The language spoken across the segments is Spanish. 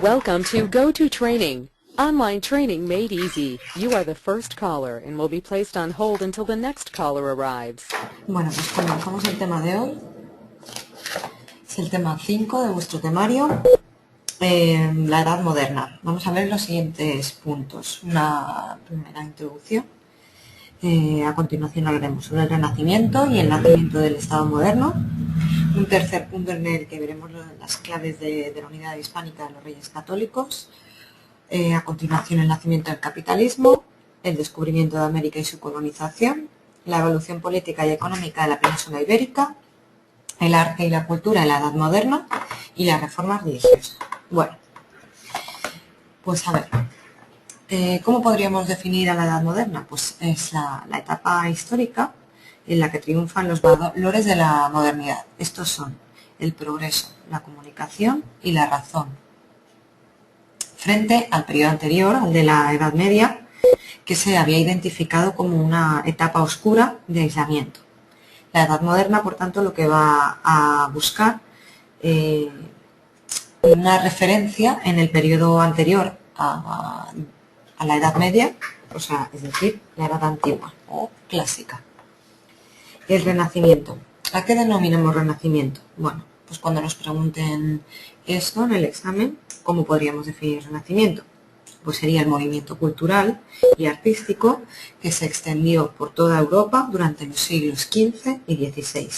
Welcome to GoToTraining. Online training made easy. You are the first caller and will be placed on hold until the next caller arrives. Bueno, pues comenzamos el tema de hoy. Es el tema 5 de vuestro temario, la Edad Moderna. Vamos a ver los siguientes puntos. Una primera introducción. A continuación hablaremos sobre el Renacimiento y el nacimiento del Estado moderno. Un tercer punto en el que veremos las claves de la unidad hispánica de los reyes católicos. A continuación el nacimiento del capitalismo, el descubrimiento de América y su colonización, la evolución política y económica de la península ibérica, el arte y la cultura en la Edad Moderna y las reformas religiosas. Bueno, pues a ver, ¿cómo podríamos definir a la Edad Moderna? Pues es la etapa histórica en la que triunfan los valores de la modernidad. Estos son el progreso, la comunicación y la razón. Frente al periodo anterior, al de la Edad Media, que se había identificado como una etapa oscura de aislamiento. La Edad Moderna, por tanto, lo que va a buscar una referencia en el periodo anterior a la Edad Media, o sea, es decir, la Edad Antigua o clásica. El Renacimiento. ¿A qué denominamos Renacimiento? Bueno, pues cuando nos pregunten esto en el examen, ¿cómo podríamos definir el Renacimiento? Pues sería el movimiento cultural y artístico que se extendió por toda Europa durante los siglos XV y XVI.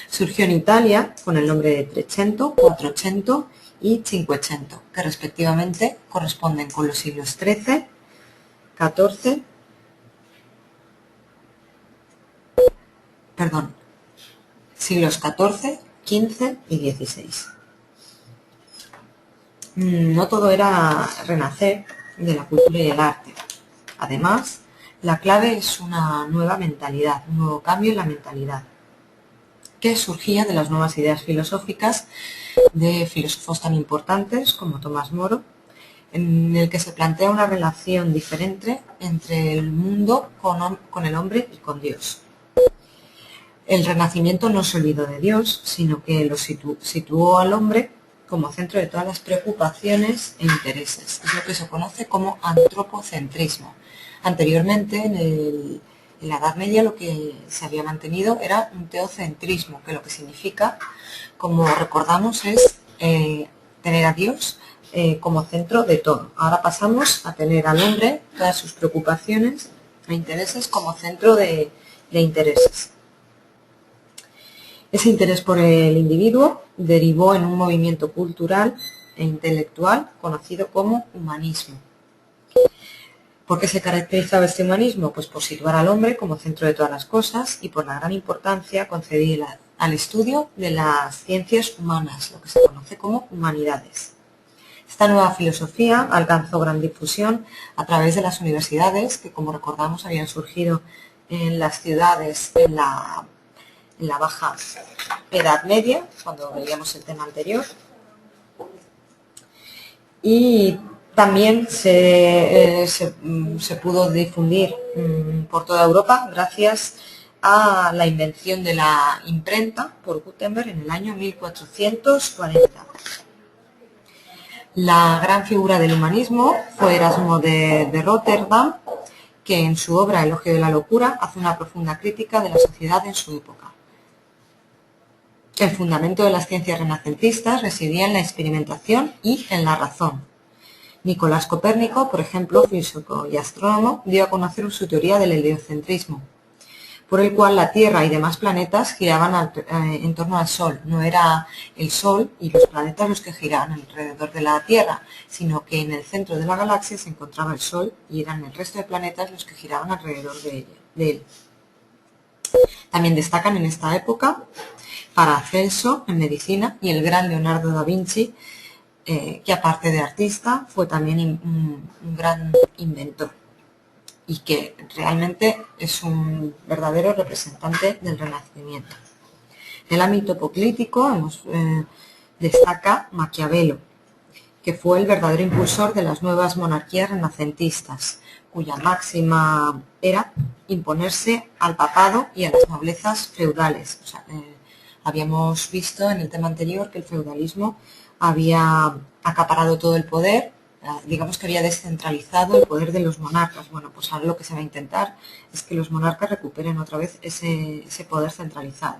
Surgió en Italia con el nombre de Trecento, Quattrocento y Cinquecento, que respectivamente corresponden con los siglos XIII, XIV, siglos XIV, XV y XVI. No todo era renacer de la cultura y el arte. Además, la clave es una nueva mentalidad, un nuevo cambio en la mentalidad, que surgía de las nuevas ideas filosóficas de filósofos tan importantes como Tomás Moro, en el que se plantea una relación diferente entre el mundo con el hombre y con Dios. El Renacimiento no se olvidó de Dios, sino que lo situó al hombre como centro de todas las preocupaciones e intereses. Es lo que se conoce como antropocentrismo. Anteriormente, en la Edad Media, lo que se había mantenido era un teocentrismo, que lo que significa, como recordamos, es tener a Dios como centro de todo. Ahora pasamos a tener al hombre, todas sus preocupaciones e intereses como centro de intereses. Ese interés por el individuo derivó en un movimiento cultural e intelectual conocido como humanismo. ¿Por qué se caracterizaba este humanismo? Pues por situar al hombre como centro de todas las cosas y por la gran importancia concedida al estudio de las ciencias humanas, lo que se conoce como humanidades. Esta nueva filosofía alcanzó gran difusión a través de las universidades, que como recordamos habían surgido en las ciudades en la Baja Edad Media, cuando veíamos el tema anterior, y también se pudo difundir por toda Europa gracias a la invención de la imprenta por Gutenberg en el año 1440. La gran figura del humanismo fue Erasmo de Rotterdam, que en su obra Elogio de la locura hace una profunda crítica de la sociedad en su época. El fundamento de las ciencias renacentistas residía en la experimentación y en la razón. Nicolás Copérnico, por ejemplo, físico y astrónomo, dio a conocer su teoría del heliocentrismo, por el cual la Tierra y demás planetas giraban en torno al Sol. No era el Sol y los planetas los que giraban alrededor de la Tierra, sino que en el centro de la galaxia se encontraba el Sol y eran el resto de planetas los que giraban alrededor de él. También destacan en esta época Paracelso en medicina y el gran Leonardo da Vinci, que aparte de artista fue también un gran inventor y que realmente es un verdadero representante del Renacimiento. En el ámbito político destaca Maquiavelo, que fue el verdadero impulsor de las nuevas monarquías renacentistas, cuya máxima era imponerse al papado y a las noblezas feudales. Habíamos visto en el tema anterior que el feudalismo había acaparado todo el poder, digamos que había descentralizado el poder de los monarcas. Bueno, pues ahora lo que se va a intentar es que los monarcas recuperen otra vez ese poder centralizado.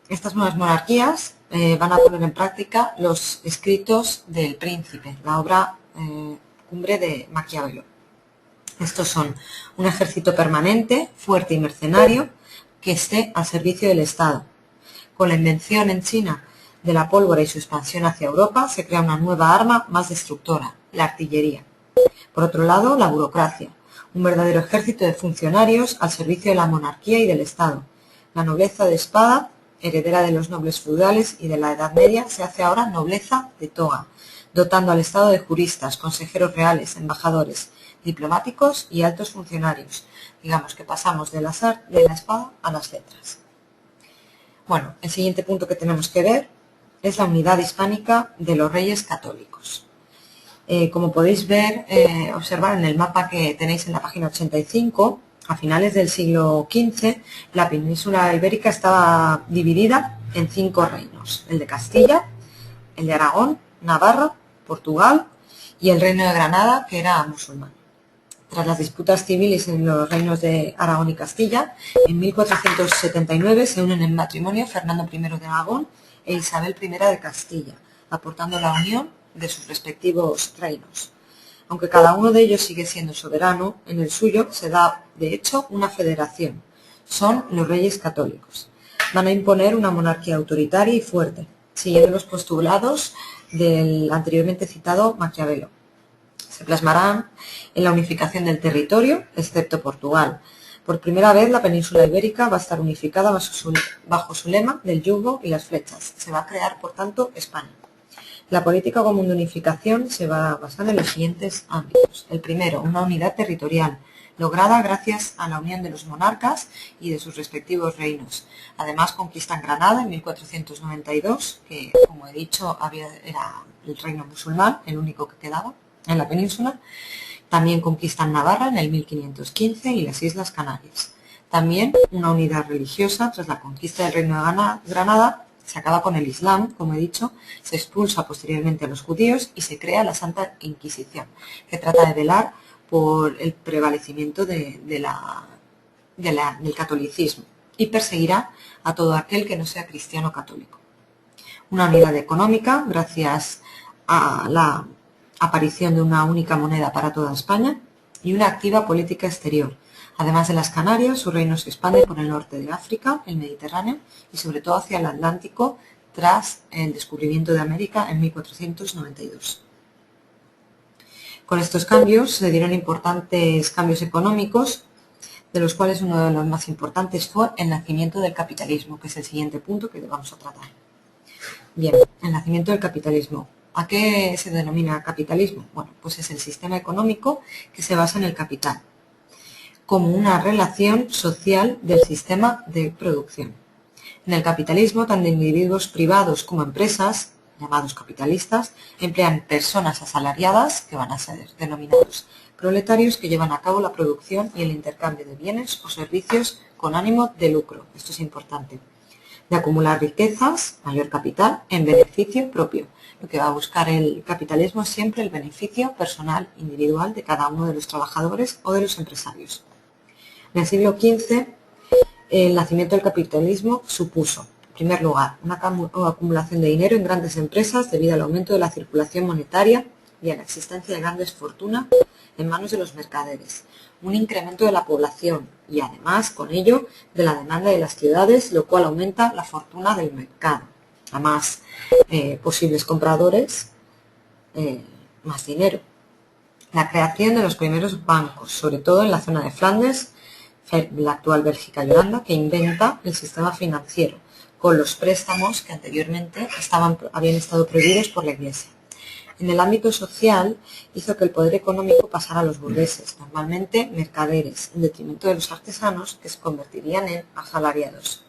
Estas nuevas monarquías van a poner en práctica los escritos del Príncipe, la obra cumbre de Maquiavelo. Estos son un ejército permanente, fuerte y mercenario, que esté al servicio del Estado. Con la invención en China de la pólvora y su expansión hacia Europa, se crea una nueva arma más destructora, la artillería. Por otro lado, la burocracia, un verdadero ejército de funcionarios al servicio de la monarquía y del Estado. La nobleza de espada, heredera de los nobles feudales y de la Edad Media, se hace ahora nobleza de toga, dotando al Estado de juristas, consejeros reales, embajadores, diplomáticos y altos funcionarios. Digamos que pasamos de la espada a las letras. Bueno, el siguiente punto que tenemos que ver es la unidad hispánica de los reyes católicos. Como podéis ver, observar en el mapa que tenéis en la página 85, a finales del siglo XV, la península ibérica estaba dividida en 5 reinos: el de Castilla, el de Aragón, Navarra, Portugal y el reino de Granada, que era musulmán. Tras las disputas civiles en los reinos de Aragón y Castilla, en 1479 se unen en matrimonio Fernando I de Aragón e Isabel I de Castilla, aportando la unión de sus respectivos reinos. Aunque cada uno de ellos sigue siendo soberano, en el suyo se da, de hecho, una federación. Son los reyes católicos. Van a imponer una monarquía autoritaria y fuerte, siguiendo los postulados del anteriormente citado Maquiavelo. Se plasmarán en la unificación del territorio, excepto Portugal. Por primera vez la península ibérica va a estar unificada bajo su lema del yugo y las flechas. Se va a crear, por tanto, España. La política común de unificación se va a basar en los siguientes ámbitos. El primero, una unidad territorial, lograda gracias a la unión de los monarcas y de sus respectivos reinos. Además, conquistan Granada en 1492, que, como he dicho, era el reino musulmán, el único que quedaba en la península. También conquistan Navarra en el 1515 y las Islas Canarias. También una unidad religiosa. Tras la conquista del reino de Granada, se acaba con el Islam, como he dicho, se expulsa posteriormente a los judíos y se crea la Santa Inquisición, que trata de velar por el prevalecimiento del catolicismo y perseguirá a todo aquel que no sea cristiano católico. Una unidad económica, gracias a la aparición de una única moneda para toda España, y una activa política exterior. Además de las Canarias, su reino se expande por el norte de África, el Mediterráneo y sobre todo hacia el Atlántico tras el descubrimiento de América en 1492. Con estos cambios se dieron importantes cambios económicos, de los cuales uno de los más importantes fue el nacimiento del capitalismo, que es el siguiente punto que vamos a tratar. Bien, el nacimiento del capitalismo. ¿A qué se denomina capitalismo? Bueno, pues es el sistema económico que se basa en el capital, como una relación social del sistema de producción. En el capitalismo, tanto individuos privados como empresas, llamados capitalistas, emplean personas asalariadas, que van a ser denominados proletarios, que llevan a cabo la producción y el intercambio de bienes o servicios con ánimo de lucro. Esto es importante. De acumular riquezas, mayor capital, en beneficio propio. Lo que va a buscar el capitalismo es siempre el beneficio personal, individual, de cada uno de los trabajadores o de los empresarios. En el siglo XV, el nacimiento del capitalismo supuso, en primer lugar, una acumulación de dinero en grandes empresas debido al aumento de la circulación monetaria y a la existencia de grandes fortunas en manos de los mercaderes, un incremento de la población y, además, con ello, de la demanda de las ciudades, lo cual aumenta la fortuna del mercado. A más posibles compradores, más dinero. La creación de los primeros bancos, sobre todo en la zona de Flandes, la actual Bélgica y Holanda, que inventa el sistema financiero, con los préstamos que anteriormente habían estado prohibidos por la Iglesia. En el ámbito social, hizo que el poder económico pasara a los burgueses, normalmente mercaderes, en detrimento de los artesanos, que se convertirían en asalariados.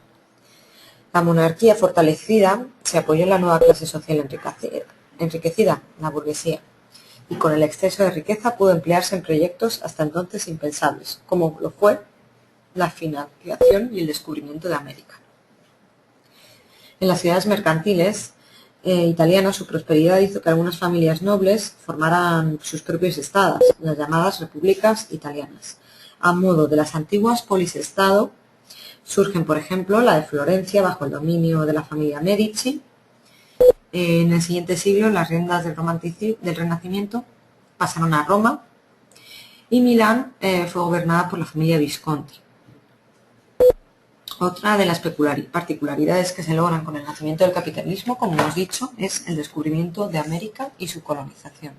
La monarquía fortalecida se apoyó en la nueva clase social enriquecida, la burguesía, y con el exceso de riqueza pudo emplearse en proyectos hasta entonces impensables, como lo fue la financiación y el descubrimiento de América. En las ciudades mercantiles, italiana, su prosperidad hizo que algunas familias nobles formaran sus propios estados, las llamadas repúblicas italianas. A modo de las antiguas polis-estado, surgen, por ejemplo, la de Florencia bajo el dominio de la familia Medici. En el siguiente siglo, las riendas del Renacimiento pasaron a Roma y Milán fue gobernada por la familia Visconti. Otra de las particularidades que se logran con el nacimiento del capitalismo, como hemos dicho, es el descubrimiento de América y su colonización.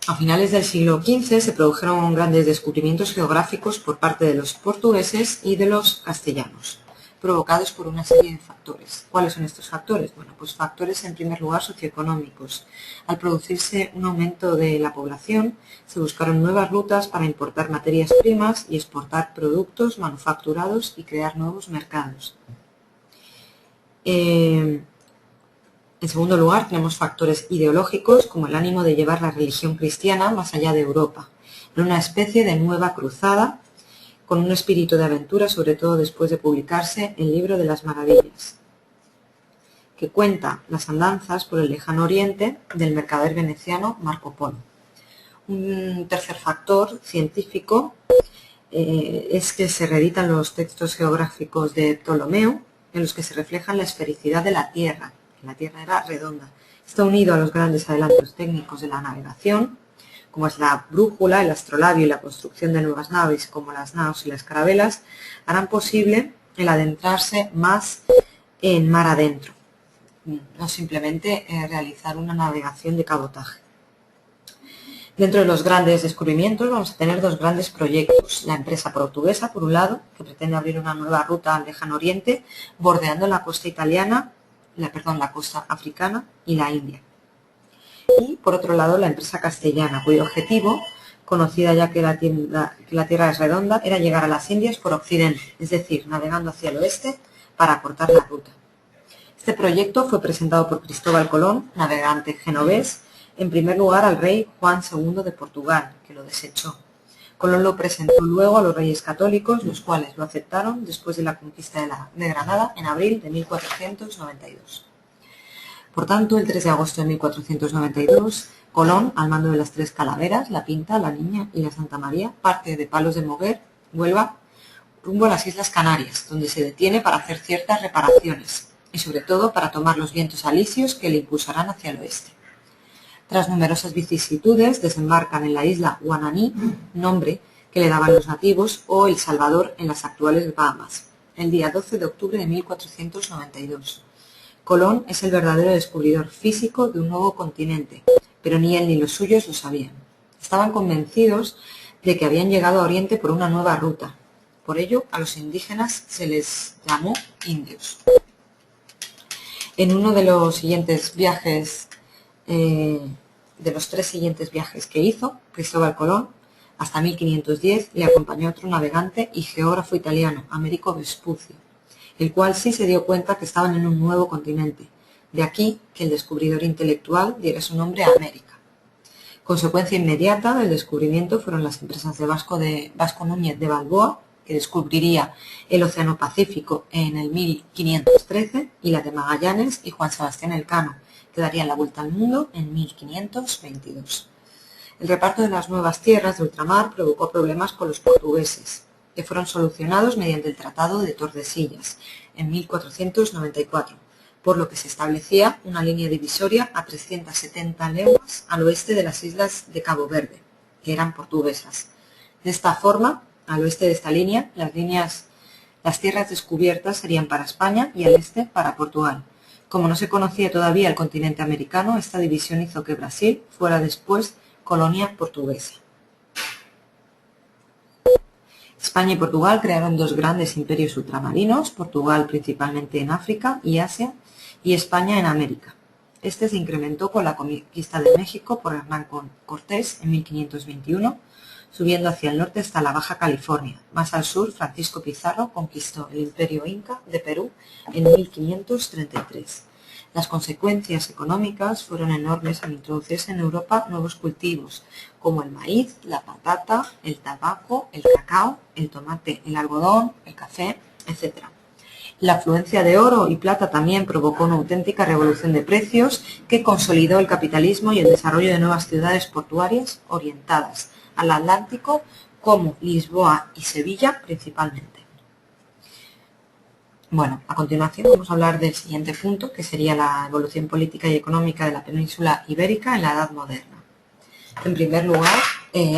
A finales del siglo XV se produjeron grandes descubrimientos geográficos por parte de los portugueses y de los castellanos, provocados por una serie de factores. ¿Cuáles son estos factores? Bueno, pues factores en primer lugar socioeconómicos. Al producirse un aumento de la población, se buscaron nuevas rutas para importar materias primas y exportar productos manufacturados y crear nuevos mercados. En segundo lugar, tenemos factores ideológicos, como el ánimo de llevar la religión cristiana más allá de Europa, en una especie de nueva cruzada, con un espíritu de aventura, sobre todo después de publicarse el Libro de las Maravillas, que cuenta las andanzas por el lejano oriente del mercader veneciano Marco Polo. Un tercer factor científico es que se reeditan los textos geográficos de Ptolomeo, en los que se refleja la esfericidad de la Tierra. La Tierra era redonda. Está unido a los grandes adelantos técnicos de la navegación, como es la brújula, el astrolabio y la construcción de nuevas naves, como las naos y las carabelas, harán posible el adentrarse más en mar adentro, no simplemente realizar una navegación de cabotaje. Dentro de los grandes descubrimientos vamos a tener dos grandes proyectos. La empresa portuguesa, por un lado, que pretende abrir una nueva ruta al lejano oriente, bordeando la costa la costa africana y la India. Y, por otro lado, la empresa castellana, cuyo objetivo, conocida ya que la Tierra es redonda, era llegar a las Indias por occidente, es decir, navegando hacia el oeste para acortar la ruta. Este proyecto fue presentado por Cristóbal Colón, navegante genovés, en primer lugar al rey Juan II de Portugal, que lo desechó. Colón lo presentó luego a los reyes católicos, los cuales lo aceptaron después de la conquista de Granada en abril de 1492. Por tanto, el 3 de agosto de 1492, Colón, al mando de las tres calaveras, la Pinta, la Niña y la Santa María, parte de Palos de Moguer, Huelva, rumbo a las Islas Canarias, donde se detiene para hacer ciertas reparaciones y sobre todo para tomar los vientos alisios que le impulsarán hacia el oeste. Tras numerosas vicisitudes, desembarcan en la isla Guananí, nombre que le daban los nativos, o El Salvador en las actuales Bahamas, el día 12 de octubre de 1492. Colón es el verdadero descubridor físico de un nuevo continente, pero ni él ni los suyos lo sabían. Estaban convencidos de que habían llegado a Oriente por una nueva ruta. Por ello, a los indígenas se les llamó indios. En uno de los siguientes viajes, de los tres siguientes viajes que hizo Cristóbal Colón, hasta 1510, le acompañó otro navegante y geógrafo italiano, Americo Vespucio, el cual sí se dio cuenta que estaban en un nuevo continente. De aquí que el descubridor intelectual diera su nombre a América. Consecuencia inmediata del descubrimiento fueron las empresas de Vasco Núñez de Balboa, que descubriría el Océano Pacífico en el 1513, y la de Magallanes y Juan Sebastián Elcano, que darían la vuelta al mundo en 1522. El reparto de las nuevas tierras de ultramar provocó problemas con los portugueses, que fueron solucionados mediante el Tratado de Tordesillas en 1494, por lo que se establecía una línea divisoria a 370 leguas al oeste de las islas de Cabo Verde, que eran portuguesas. De esta forma, al oeste de esta línea, las tierras descubiertas serían para España y al este para Portugal. Como no se conocía todavía el continente americano, esta división hizo que Brasil fuera después colonia portuguesa. España y Portugal crearon dos grandes imperios ultramarinos, Portugal principalmente en África y Asia, y España en América. Este se incrementó con la conquista de México por Hernán Cortés en 1521, subiendo hacia el norte hasta la Baja California. Más al sur, Francisco Pizarro conquistó el Imperio Inca de Perú en 1533. Las consecuencias económicas fueron enormes al introducirse en Europa nuevos cultivos, como el maíz, la patata, el tabaco, el cacao, el tomate, el algodón, el café, etc. La afluencia de oro y plata también provocó una auténtica revolución de precios que consolidó el capitalismo y el desarrollo de nuevas ciudades portuarias orientadas al Atlántico, como Lisboa y Sevilla principalmente. Bueno, a continuación vamos a hablar del siguiente punto, que sería la evolución política y económica de la península ibérica en la Edad Moderna. En primer lugar,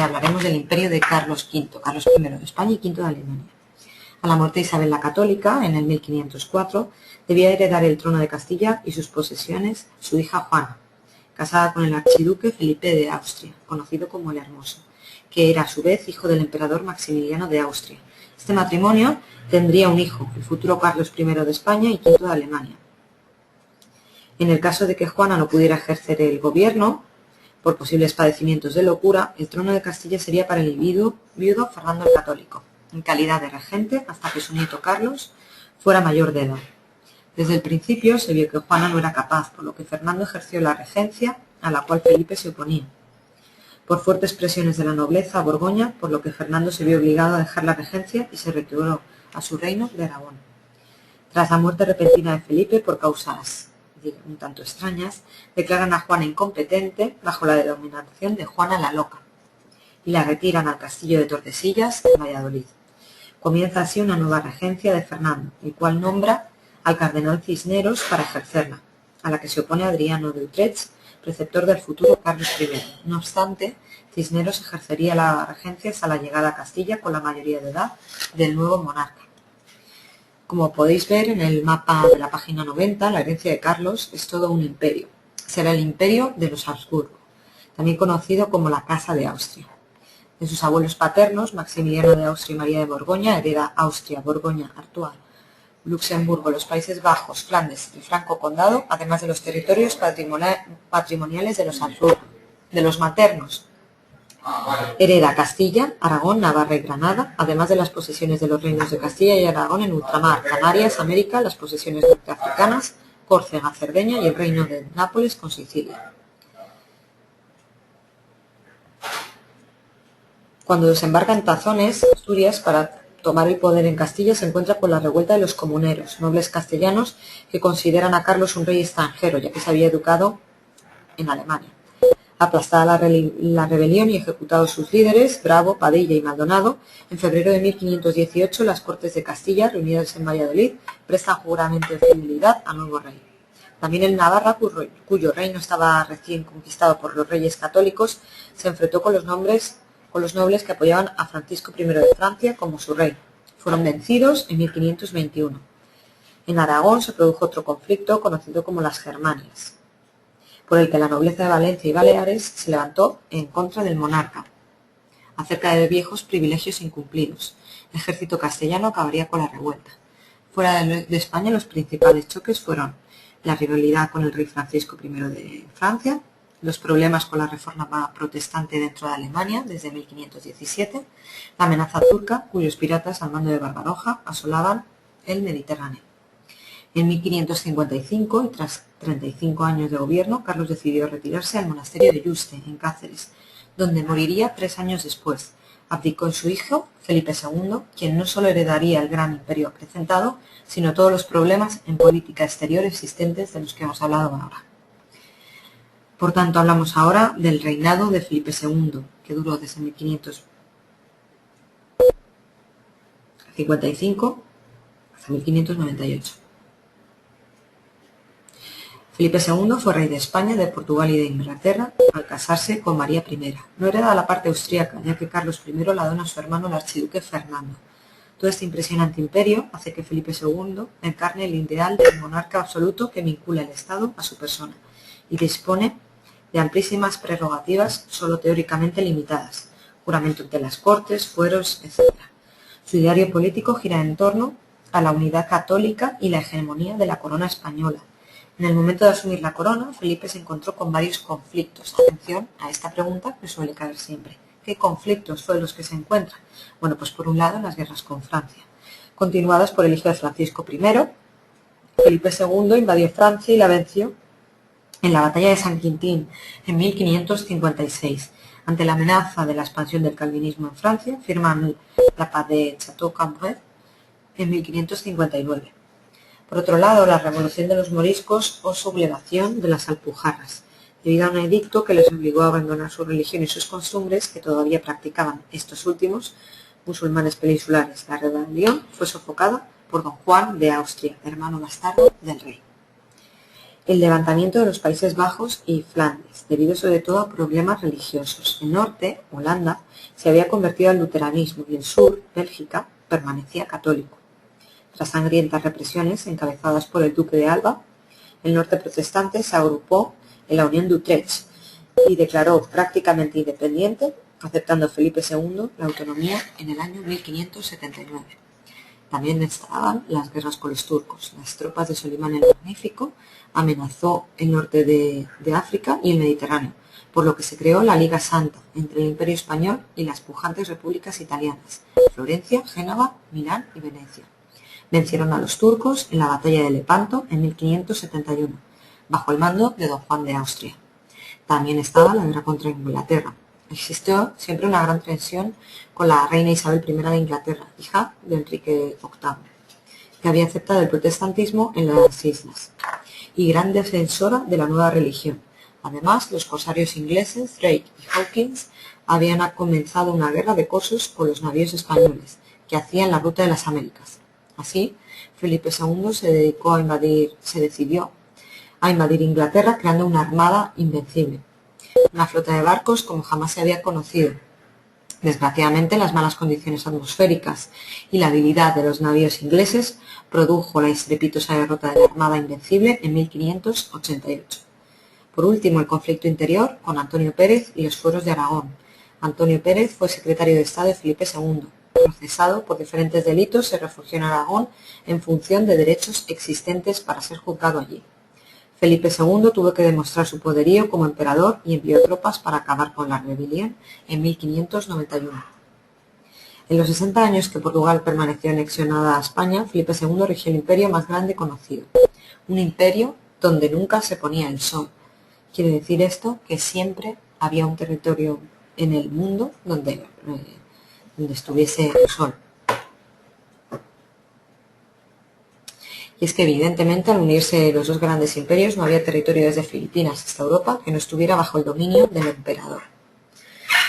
hablaremos del imperio de Carlos I de España y V de Alemania. A la muerte de Isabel la Católica, en el 1504, debía heredar el trono de Castilla y sus posesiones su hija Juana, casada con el archiduque Felipe de Austria, conocido como el Hermoso, que era a su vez hijo del emperador Maximiliano de Austria. Este matrimonio tendría un hijo, el futuro Carlos I de España y V de Alemania. En el caso de que Juana no pudiera ejercer el gobierno, por posibles padecimientos de locura, el trono de Castilla sería para el viudo Fernando el Católico, en calidad de regente hasta que su nieto Carlos fuera mayor de edad. Desde el principio se vio que Juana no era capaz, por lo que Fernando ejerció la regencia, a la cual Felipe se oponía. Por fuertes presiones de la nobleza a Borgoña, por lo que Fernando se vio obligado a dejar la regencia y se retiró a su reino de Aragón. Tras la muerte repentina de Felipe por causas un tanto extrañas, declaran a Juana incompetente bajo la denominación de Juana la Loca y la retiran al castillo de Tordesillas, en Valladolid. Comienza así una nueva regencia de Fernando, el cual nombra al cardenal Cisneros para ejercerla, a la que se opone Adriano de Utrecht, preceptor del futuro Carlos I. No obstante, Cisneros ejercería la regencia hasta la llegada a Castilla con la mayoría de edad del nuevo monarca. Como podéis ver en el mapa de la página 90, la herencia de Carlos es todo un imperio. Será el imperio de los Habsburgo, también conocido como la Casa de Austria. De sus abuelos paternos, Maximiliano de Austria y María de Borgoña, hereda Austria, Borgoña, Artois, Luxemburgo, los Países Bajos, Flandes y Franco Condado, además de los territorios patrimoniales de los Habsburgo. De los maternos, hereda Castilla, Aragón, Navarra y Granada, además de las posesiones de los reinos de Castilla y Aragón en ultramar, Canarias, América, las posesiones norteafricanas, Córcega, Cerdeña y el reino de Nápoles con Sicilia. Cuando desembarca en Tazones, Asturias, para tomar el poder en Castilla, se encuentra con la revuelta de los comuneros, nobles castellanos que consideran a Carlos un rey extranjero, ya que se había educado en Alemania. Aplastada la rebelión y ejecutados sus líderes, Bravo, Padilla y Maldonado, en febrero de 1518 las Cortes de Castilla, reunidas en Valladolid, prestan juramento de fidelidad al nuevo rey. También en Navarra, cuyo reino estaba recién conquistado por los reyes católicos, se enfrentó con los nobles que apoyaban a Francisco I de Francia como su rey. Fueron vencidos en 1521. En Aragón se produjo otro conflicto conocido como las Germanias, por el que la nobleza de Valencia y Baleares se levantó en contra del monarca, acerca de viejos privilegios incumplidos. El ejército castellano acabaría con la revuelta. Fuera de España, los principales choques fueron la rivalidad con el rey Francisco I de Francia, los problemas con la reforma protestante dentro de Alemania desde 1517, la amenaza turca, cuyos piratas al mando de Barbaroja asolaban el Mediterráneo. En 1555, y tras 35 años de gobierno, Carlos decidió retirarse al monasterio de Yuste, en Cáceres, donde moriría 3 años después. Abdicó en su hijo, Felipe II, quien no solo heredaría el gran imperio acrecentado, sino todos los problemas en política exterior existentes de los que hemos hablado ahora. Por tanto, hablamos ahora del reinado de Felipe II, que duró desde 1555 hasta 1598. Felipe II fue rey de España, de Portugal y de Inglaterra al casarse con María I. No hereda la parte austríaca, ya que Carlos I la dona a su hermano el archiduque Fernando. Todo este impresionante imperio hace que Felipe II encarne el ideal del monarca absoluto que vincula el Estado a su persona y dispone de amplísimas prerrogativas solo teóricamente limitadas, juramento ante las Cortes, fueros, etc. Su ideario político gira en torno a la unidad católica y la hegemonía de la corona española. En el momento de asumir la corona, Felipe se encontró con varios conflictos. Atención a esta pregunta que suele caer siempre. ¿Qué conflictos fueron los que se encuentran? Bueno, pues por un lado las guerras con Francia, continuadas por el hijo de Francisco I. Felipe II invadió Francia y la venció en la batalla de San Quintín en 1556. Ante la amenaza de la expansión del calvinismo en Francia, firman la paz de Château-Cambrai en 1559. Por otro lado, la revolución de los moriscos o sublevación de las Alpujarras, debido a un edicto que les obligó a abandonar su religión y sus costumbres que todavía practicaban estos últimos musulmanes peninsulares. La rebelión fue sofocada por don Juan de Austria, hermano bastardo del rey. El levantamiento de los Países Bajos y Flandes, debido sobre todo a problemas religiosos. El norte, Holanda, se había convertido al luteranismo y el sur, Bélgica, permanecía católico. Tras sangrientas represiones encabezadas por el duque de Alba, el norte protestante se agrupó en la Unión de Utrecht y declaró prácticamente independiente, aceptando Felipe II la autonomía en el año 1579. También estaban las guerras con los turcos. Las tropas de Solimán el Magnífico amenazó el norte de África y el Mediterráneo, por lo que se creó la Liga Santa entre el Imperio Español y las pujantes repúblicas italianas, Florencia, Génova, Milán y Venecia. Vencieron a los turcos en la batalla de Lepanto en 1571, bajo el mando de don Juan de Austria. También estaba la guerra contra Inglaterra. Existió siempre una gran tensión con la reina Isabel I de Inglaterra, hija de Enrique VIII, que había aceptado el protestantismo en las islas, y gran defensora de la nueva religión. Además, los corsarios ingleses, Drake y Hawkins, habían comenzado una guerra de corsarios con los navíos españoles, que hacían la ruta de las Américas. Así, Felipe II se decidió a invadir Inglaterra creando una armada invencible, una flota de barcos como jamás se había conocido. Desgraciadamente, las malas condiciones atmosféricas y la habilidad de los navíos ingleses produjo la estrepitosa derrota de la Armada Invencible en 1588. Por último, el conflicto interior con Antonio Pérez y los fueros de Aragón. Antonio Pérez fue secretario de Estado de Felipe II. Procesado por diferentes delitos, se refugió en Aragón en función de derechos existentes para ser juzgado allí. Felipe II tuvo que demostrar su poderío como emperador y envió tropas para acabar con la rebelión en 1591. En los 60 años que Portugal permaneció anexionada a España, Felipe II rigió el imperio más grande conocido. Un imperio donde nunca se ponía el sol. Quiere decir esto que siempre había un territorio en el mundo donde estuviese el sol. Y es que evidentemente al unirse los dos grandes imperios no había territorio desde Filipinas hasta Europa que no estuviera bajo el dominio del emperador.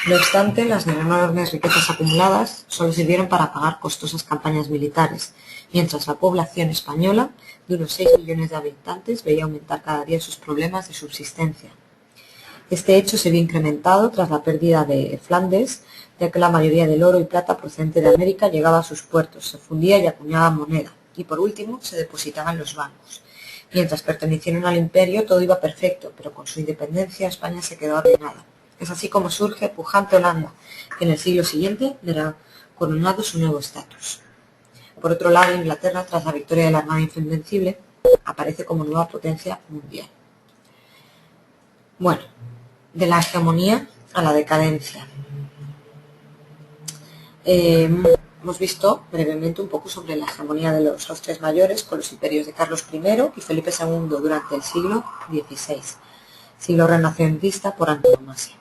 No obstante, las enormes riquezas acumuladas solo sirvieron para pagar costosas campañas militares, mientras la población española, de unos 6 millones de habitantes, veía aumentar cada día sus problemas de subsistencia. Este hecho se vio incrementado tras la pérdida de Flandes, ya que la mayoría del oro y plata procedente de América llegaba a sus puertos, se fundía y acuñaba moneda, y por último se depositaba en los bancos. Mientras pertenecieron al imperio todo iba perfecto, pero con su independencia España se quedó arruinada. Es así como surge pujante Holanda, que en el siglo siguiente verá coronado su nuevo estatus. Por otro lado, Inglaterra, tras la victoria de la Armada Invencible, aparece como nueva potencia mundial. Bueno, de la hegemonía a la decadencia. Hemos visto brevemente un poco sobre la hegemonía de los Austrias mayores con los imperios de Carlos I y Felipe II durante el siglo XVI, siglo renacentista por antonomasia.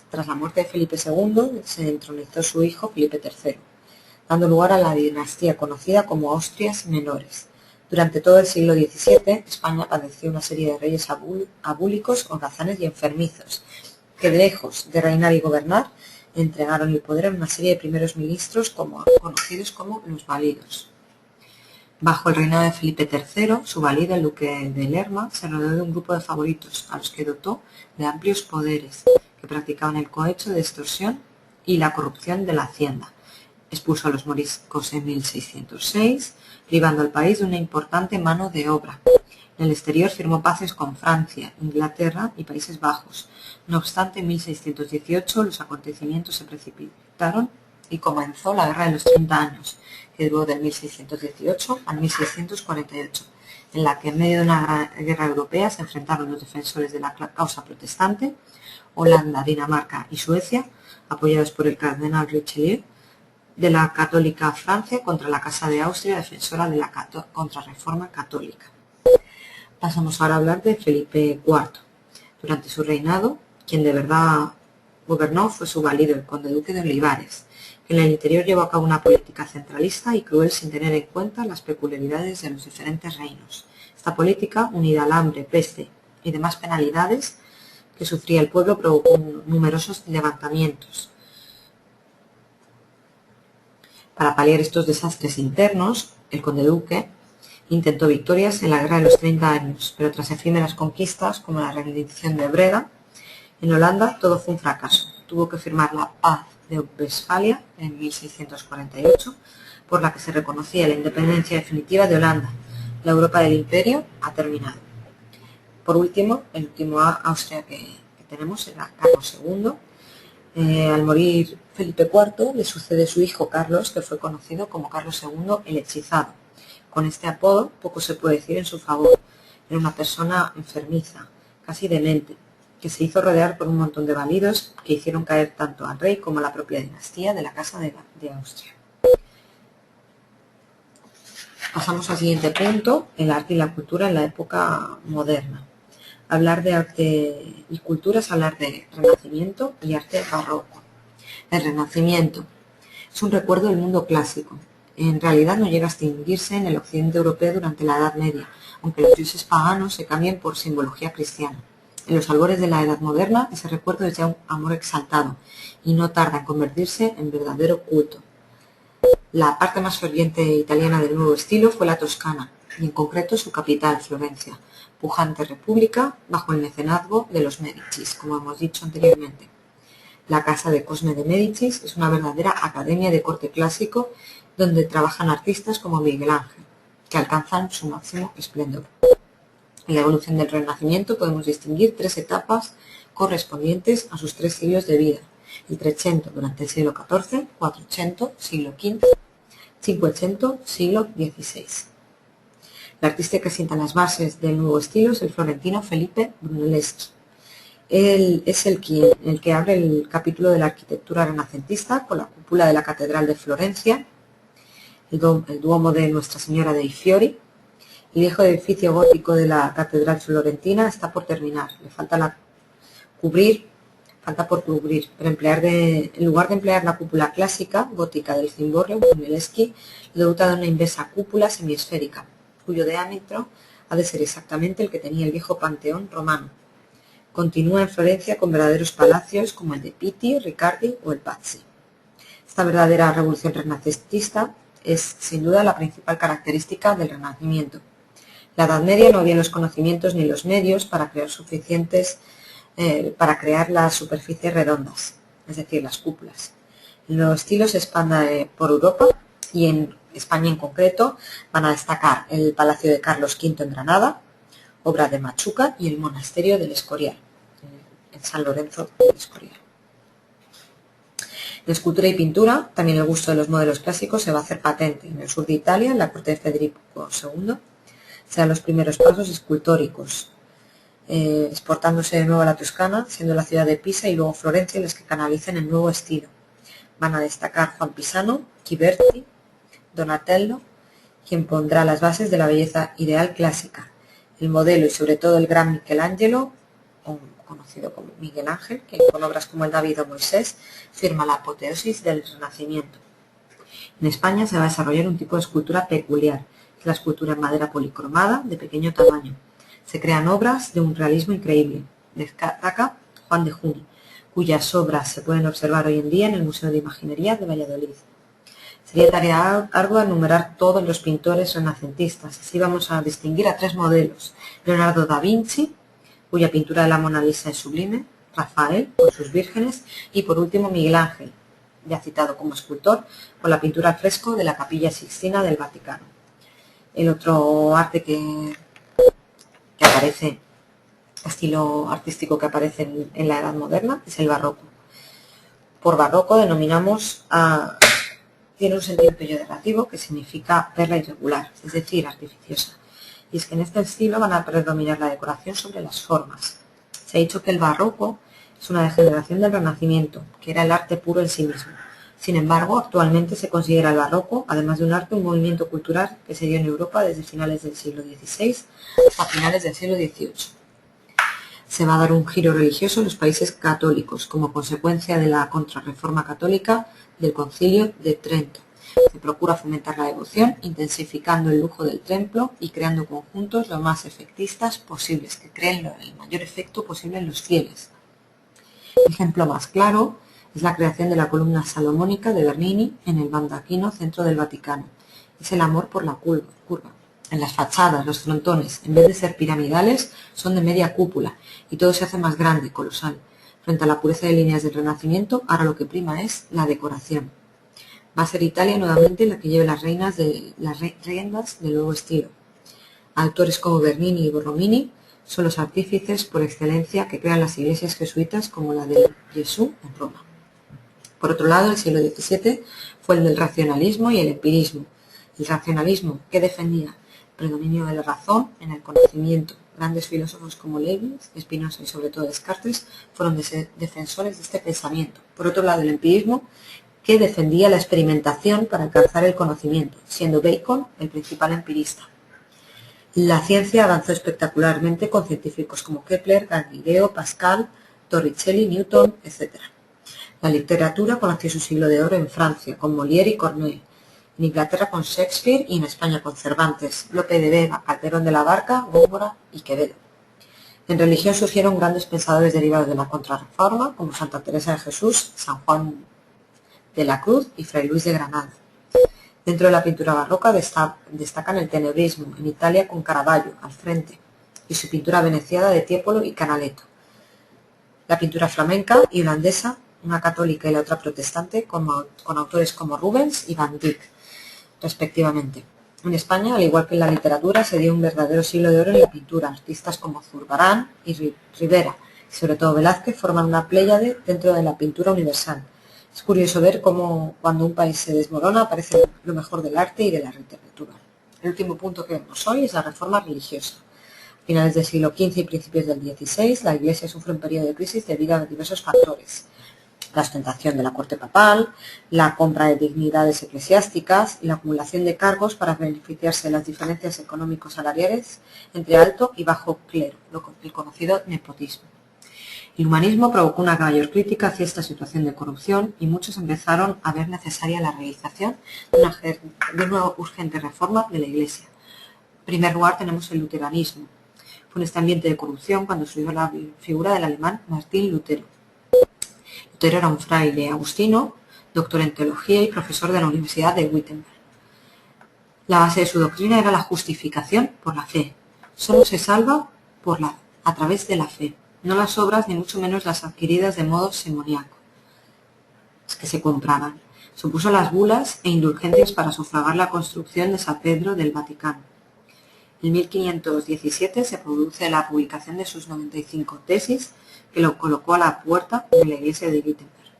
Tras la muerte de Felipe II se entronizó su hijo Felipe III, dando lugar a la dinastía conocida como Austrias Menores. Durante todo el siglo XVII, España padeció una serie de reyes abúlicos, holgazanes y enfermizos, que lejos de reinar y gobernar, entregaron el poder a una serie de primeros ministros conocidos como los validos. Bajo el reinado de Felipe III, su valido, el duque de Lerma, se rodeó de un grupo de favoritos, a los que dotó de amplios poderes, que practicaban el cohecho de extorsión y la corrupción de la hacienda. Expuso a los moriscos en 1606, privando al país de una importante mano de obra. En el exterior firmó paces con Francia, Inglaterra y Países Bajos. No obstante, en 1618 los acontecimientos se precipitaron y comenzó la Guerra de los 30 años, que duró del 1618 al 1648, en la que en medio de una guerra europea se enfrentaron los defensores de la causa protestante, Holanda, Dinamarca y Suecia, apoyados por el cardenal Richelieu, de la católica Francia contra la Casa de Austria, defensora de la contrarreforma católica. Pasamos ahora a hablar de Felipe IV. Durante su reinado, quien de verdad gobernó fue su valido, el conde duque de Olivares, que en el interior llevó a cabo una política centralista y cruel sin tener en cuenta las peculiaridades de los diferentes reinos. Esta política, unida al hambre, peste y demás penalidades que sufría el pueblo, provocó numerosos levantamientos. Para paliar estos desastres internos, el conde duque intentó victorias en la Guerra de los 30 años, pero tras efímeras conquistas como la rendición de Breda, en Holanda todo fue un fracaso. Tuvo que firmar la Paz de Westfalia en 1648, por la que se reconocía la independencia definitiva de Holanda. La Europa del Imperio ha terminado. Por último, el último Austria que tenemos era Carlos II. Al morir Felipe IV, le sucede su hijo Carlos, que fue conocido como Carlos II el Hechizado. Con este apodo poco se puede decir en su favor. Era una persona enfermiza, casi demente, que se hizo rodear por un montón de válidos que hicieron caer tanto al rey como a la propia dinastía de la Casa de Austria. Pasamos al siguiente punto, el arte y la cultura en la época moderna. Hablar de arte y cultura es hablar de Renacimiento y arte barroco. El Renacimiento es un recuerdo del mundo clásico. En realidad no llega a extinguirse en el occidente europeo durante la Edad Media, aunque los dioses paganos se cambien por simbología cristiana. En los albores de la Edad Moderna, ese recuerdo es ya un amor exaltado y no tarda en convertirse en verdadero culto. La parte más ferviente italiana del nuevo estilo fue la Toscana, y en concreto su capital, Florencia, pujante república bajo el mecenazgo de los Médicis, como hemos dicho anteriormente. La casa de Cosme de Médicis es una verdadera academia de corte clásico donde trabajan artistas como Miguel Ángel, que alcanzan su máximo esplendor. En la evolución del Renacimiento podemos distinguir tres etapas correspondientes a sus 3 siglos de vida: el Trecento durante el siglo XIV, Quattrocento, siglo XV, Cinquecento, siglo XVI. El artista que sienta las bases del nuevo estilo es el florentino Felipe Brunelleschi. Él es el que abre el capítulo de la arquitectura renacentista con la cúpula de la Catedral de Florencia, el Duomo de Nuestra Señora dei Fiori. El viejo edificio gótico de la Catedral Florentina está por terminar, falta por cubrir, pero en lugar de emplear la cúpula clásica gótica del cimborrio, Brunelleschi le dota de una inmensa cúpula semiesférica, cuyo diámetro ha de ser exactamente el que tenía el viejo Panteón romano. Continúa en Florencia con verdaderos palacios como el de Pitti, Riccardi o el Pazzi. Esta verdadera revolución renacentista es, sin duda, la principal característica del Renacimiento. En la Edad Media no había los conocimientos ni los medios para crear las superficies redondas, es decir, las cúpulas. El nuevo estilo se expande por Europa y en España en concreto van a destacar el Palacio de Carlos V en Granada, obra de Machuca, y el Monasterio del Escorial, en San Lorenzo del Escorial. En escultura y pintura, también el gusto de los modelos clásicos se va a hacer patente. En el sur de Italia, en la corte de Federico II, se dan los primeros pasos escultóricos, exportándose de nuevo a la Toscana, siendo la ciudad de Pisa y luego Florencia las que canalicen el nuevo estilo. Van a destacar Juan Pisano, Ghiberti, Donatello, quien pondrá las bases de la belleza ideal clásica. El modelo y sobre todo el gran Michelangelo, conocido como Miguel Ángel, que con obras como el David o Moisés firma la apoteosis del Renacimiento. En España se va a desarrollar un tipo de escultura peculiar, que es la escultura en madera policromada de pequeño tamaño. Se crean obras de un realismo increíble. Destaca Juan de Juni, cuyas obras se pueden observar hoy en día en el Museo de Imaginería de Valladolid. Sería tarea ardua enumerar todos los pintores renacentistas. Así vamos a distinguir a 3 modelos: Leonardo da Vinci, cuya pintura de la Mona Lisa es sublime; Rafael, con sus vírgenes; y por último Miguel Ángel, ya citado como escultor, con la pintura al fresco de la Capilla Sixtina del Vaticano. El otro arte que aparece, estilo artístico que aparece en la Edad Moderna, es el barroco. Por barroco denominamos tiene un sentido peyorativo que significa perla irregular, es decir, artificiosa. Y es que en este estilo van a predominar la decoración sobre las formas. Se ha dicho que el barroco es una degeneración del Renacimiento, que era el arte puro en sí mismo. Sin embargo, actualmente se considera el barroco, además de un arte, un movimiento cultural que se dio en Europa desde finales del siglo XVI hasta finales del siglo XVIII. Se va a dar un giro religioso en los países católicos como consecuencia de la contrarreforma católica del Concilio de Trento. Se procura fomentar la devoción, intensificando el lujo del templo y creando conjuntos lo más efectistas posibles, que creen el mayor efecto posible en los fieles. El ejemplo más claro es la creación de la columna salomónica de Bernini en el baldaquino centro del Vaticano. Es el amor por la curva. En las fachadas, los frontones, en vez de ser piramidales, son de media cúpula y todo se hace más grande, colosal. Frente a la pureza de líneas del Renacimiento, ahora lo que prima es la decoración. Va a ser Italia nuevamente la que lleve las riendas del nuevo estilo. Autores como Bernini y Borromini son los artífices por excelencia que crean las iglesias jesuitas como la de Jesús en Roma. Por otro lado, el siglo XVII fue el del racionalismo y el empirismo. El racionalismo, que defendía el predominio de la razón en el conocimiento. Grandes filósofos como Leibniz, Spinoza y sobre todo Descartes fueron defensores de este pensamiento. Por otro lado, el empirismo, que defendía la experimentación para alcanzar el conocimiento, siendo Bacon el principal empirista. La ciencia avanzó espectacularmente con científicos como Kepler, Galileo, Pascal, Torricelli, Newton, etc. La literatura conoció su siglo de oro en Francia, con Molière y Corneille, en Inglaterra con Shakespeare y en España con Cervantes, Lope de Vega, Calderón de la Barca, Góngora y Quevedo. En religión surgieron grandes pensadores derivados de la Contrarreforma, como Santa Teresa de Jesús, San Juan de la Cruz y Fray Luis de Granada. Dentro de la pintura barroca destacan el tenebrismo, en Italia con Caravaggio al frente, y su pintura veneciana de Tiepolo y Canaletto. La pintura flamenca y holandesa, una católica y la otra protestante, con autores como Rubens y Van Dyck, respectivamente. En España, al igual que en la literatura, se dio un verdadero siglo de oro en la pintura. Artistas como Zurbarán y Rivera, y sobre todo Velázquez, forman una pléyade dentro de la pintura universal. Es curioso ver cómo cuando un país se desmorona aparece lo mejor del arte y de la literatura. El último punto que vemos hoy es la reforma religiosa. A finales del siglo XV y principios del XVI, la Iglesia sufre un periodo de crisis debido a diversos factores. La ostentación de la corte papal, la compra de dignidades eclesiásticas y la acumulación de cargos para beneficiarse de las diferencias económicos salariales entre alto y bajo clero, el conocido nepotismo. El humanismo provocó una mayor crítica hacia esta situación de corrupción y muchos empezaron a ver necesaria la realización de una urgente reforma de la Iglesia. En primer lugar tenemos el luteranismo. Fue en este ambiente de corrupción cuando surgió la figura del alemán Martín Lutero. Lutero era un fraile agustino, doctor en teología y profesor de la Universidad de Wittenberg. La base de su doctrina era la justificación por la fe. Solo se salva a través de la fe, no las obras ni mucho menos las adquiridas de modo simoniaco, que se compraban. Se opuso a las bulas e indulgencias para sufragar la construcción de San Pedro del Vaticano. En 1517 se produce la publicación de sus 95 tesis, que lo colocó a la puerta de la iglesia de Wittenberg.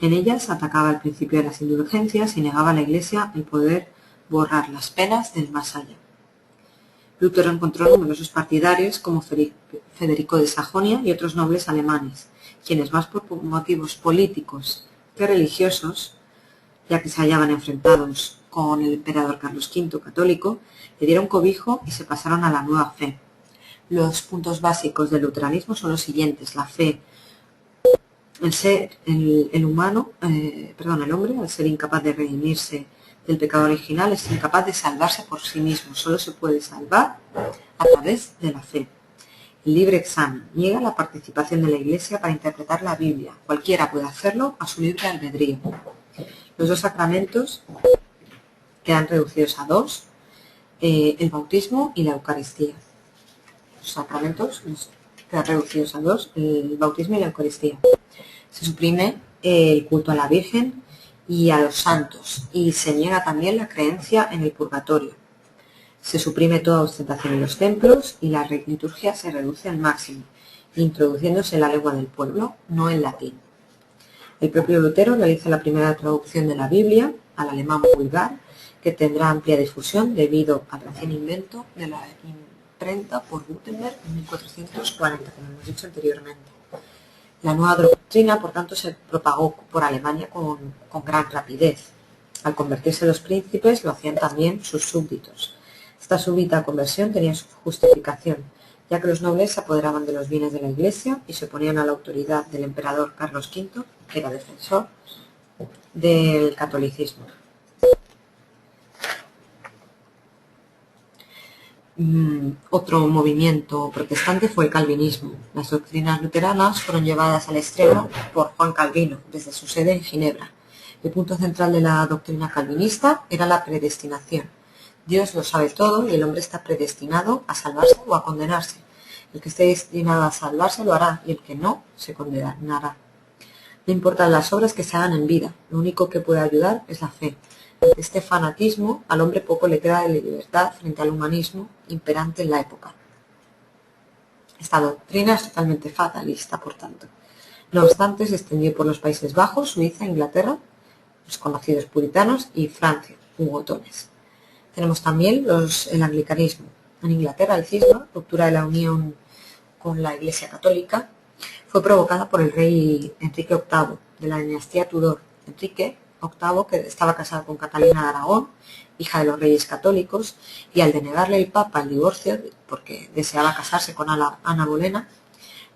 En ellas atacaba el principio de las indulgencias y negaba a la iglesia el poder borrar las penas del más allá. Lutero encontró numerosos partidarios como Federico de Sajonia y otros nobles alemanes, quienes más por motivos políticos que religiosos, ya que se hallaban enfrentados con el emperador Carlos V católico, le dieron cobijo y se pasaron a la nueva fe. Los puntos básicos del luteranismo son los siguientes: la fe, el hombre, al ser incapaz de redimirse del pecado original, es incapaz de salvarse por sí mismo. Solo se puede salvar a través de la fe. El libre examen niega la participación de la Iglesia para interpretar la Biblia. Cualquiera puede hacerlo a su libre albedrío. Los dos sacramentos quedan reducidos a dos: el bautismo y la Eucaristía. Los sacramentos quedan reducidos a dos: el bautismo y la Eucaristía. Se suprime el culto a la Virgen y a los santos, y se niega también la creencia en el purgatorio. Se suprime toda ostentación en los templos y la liturgia se reduce al máximo, introduciéndose en la lengua del pueblo, no en latín. El propio Lutero realiza la primera traducción de la Biblia al alemán vulgar, que tendrá amplia difusión debido al recién invento de la imprenta por Gutenberg en 1440, como hemos dicho anteriormente. La nueva doctrina, por tanto, se propagó por Alemania con gran rapidez. Al convertirse los príncipes, lo hacían también sus súbditos. Esta súbita conversión tenía su justificación, ya que los nobles se apoderaban de los bienes de la Iglesia y se oponían a la autoridad del emperador Carlos V, que era defensor del catolicismo. Otro movimiento protestante fue el calvinismo. Las doctrinas luteranas fueron llevadas al extremo por Juan Calvino desde su sede en Ginebra. El punto central de la doctrina calvinista era la predestinación. Dios lo sabe todo y el hombre está predestinado a salvarse o a condenarse. El que esté destinado a salvarse lo hará y el que no se condenará. No importan las obras que se hagan en vida, lo único que puede ayudar es la fe. Ante este fanatismo, al hombre poco le queda de libertad frente al humanismo imperante en la época. Esta doctrina es totalmente fatalista, por tanto. No obstante, se extendió por los Países Bajos, Suiza, Inglaterra, los conocidos puritanos, y Francia, hugotones. Tenemos también el anglicanismo. En Inglaterra, el cisma, ruptura de la unión con la Iglesia Católica, fue provocada por el rey Enrique VIII de la dinastía Tudor. Enrique VIII, que estaba casado con Catalina de Aragón, hija de los reyes católicos, y al denegarle el Papa el divorcio, porque deseaba casarse con Ana Bolena,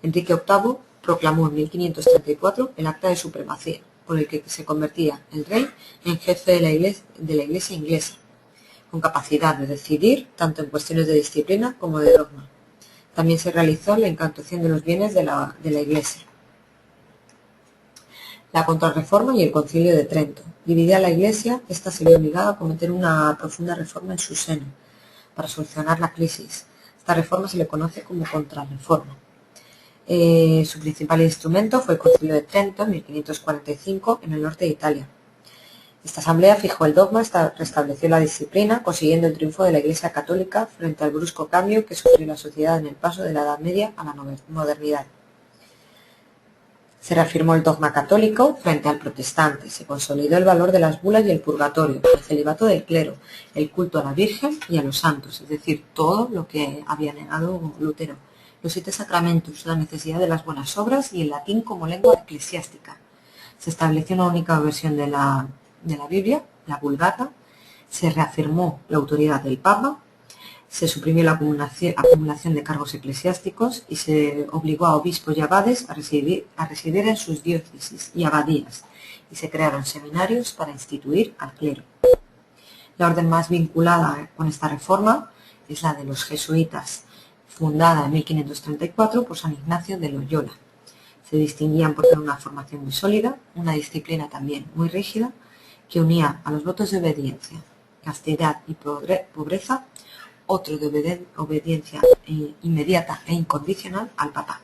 Enrique VIII proclamó en 1534 el Acta de Supremacía, por el que se convertía el rey en jefe de la Iglesia inglesa, con capacidad de decidir tanto en cuestiones de disciplina como de dogma. También se realizó la incautación de los bienes de la Iglesia. La Contrarreforma y el Concilio de Trento. Dividida la Iglesia, ésta se vio obligada a cometer una profunda reforma en su seno para solucionar la crisis. Esta reforma se le conoce como Contrarreforma. Su principal instrumento fue el Concilio de Trento en 1545 en el norte de Italia. Esta asamblea fijó el dogma, restableció la disciplina, consiguiendo el triunfo de la Iglesia Católica frente al brusco cambio que sufrió la sociedad en el paso de la Edad Media a la modernidad. Se reafirmó el dogma católico frente al protestante, se consolidó el valor de las bulas y el purgatorio, el celibato del clero, el culto a la Virgen y a los santos, es decir, todo lo que había negado Lutero, los 7 sacramentos, la necesidad de las buenas obras y el latín como lengua eclesiástica. Se estableció una única versión de la Biblia, la Vulgata, se reafirmó la autoridad del Papa, se suprimió la acumulación de cargos eclesiásticos y se obligó a obispos y abades a residir en sus diócesis y abadías, y se crearon seminarios para instituir al clero. La orden más vinculada con esta reforma es la de los jesuitas, fundada en 1534 por San Ignacio de Loyola. Se distinguían por tener una formación muy sólida, una disciplina también muy rígida, que unía a los votos de obediencia, castidad y pobreza, otro de obediencia inmediata e incondicional al Papa.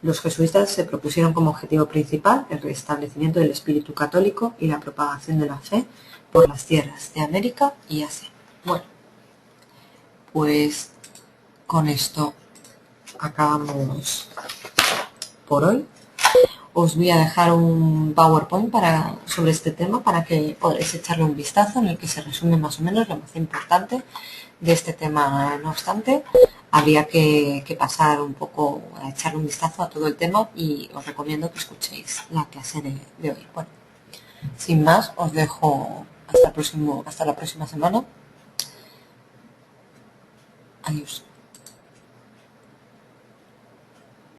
Los jesuitas se propusieron como objetivo principal el restablecimiento del espíritu católico y la propagación de la fe por las tierras de América y Asia. Bueno, pues con esto acabamos por hoy. Os voy a dejar un PowerPoint sobre este tema para que podáis echarle un vistazo, en el que se resume más o menos lo más importante de este tema. No obstante, habría que pasar un poco a echarle un vistazo a todo el tema y os recomiendo que escuchéis la clase de hoy. Bueno, sin más, os dejo hasta la próxima semana. Adiós.